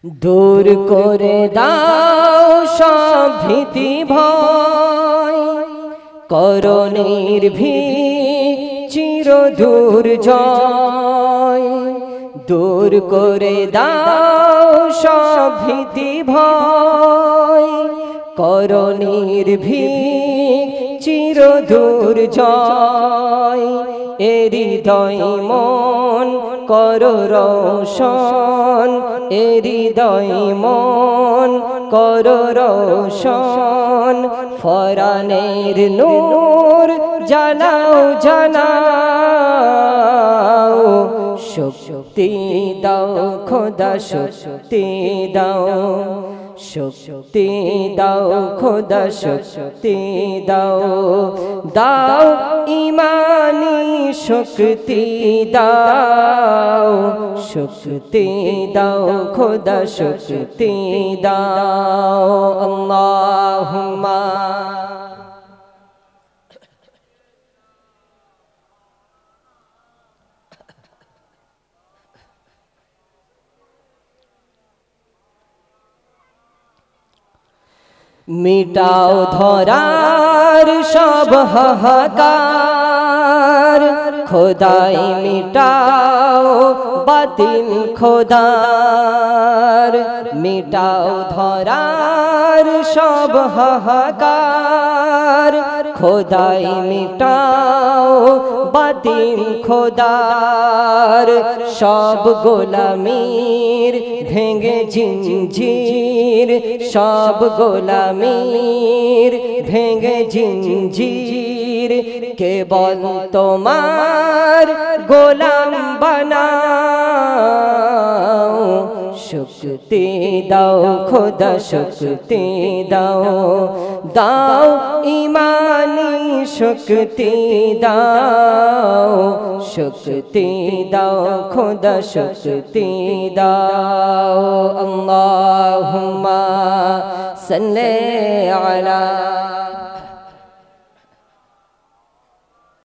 দূর করে দাও সব ভীতি ভয়, করো নির্ভীক চির দুর্জয়। দূর করে দাও সব ভীতি ভয়, করো নির্ভীক চির দুর্জয়। এ হৃদয় মন করো রোশন, এ হৃদয় মন করো রোশন। ফরানের নূর জ্বালাও জ্বালাও, শক্তি দাও খোদা শক্তি দাও, শক্তি দাও খোদা শক্তি দাও। দাও ইমানি শক্তি দাও, শক্তি দাও খোদা শক্তি দাও। আল্লাহুম্মা মিটাও ধরার সব হাহাকার, খোদাই মিটাও বাতিল খোদার। মিটাও ধরার সব হাহাকার, খোদাই মিটাও বাতিল খোদার। সব গোলামির ভেঙে জিঞ্জির, সব গোলামির ভেঙে জিঞ্জির। কেবল তোমার গোলাম বানাও, শক্তি দাও খোদা শক্তি দাও। দাও ইমানি শক্তি দাও, শক্তি দাও খোদা শক্তি দাও। আল্লাহুম্মা সাল্লি আলা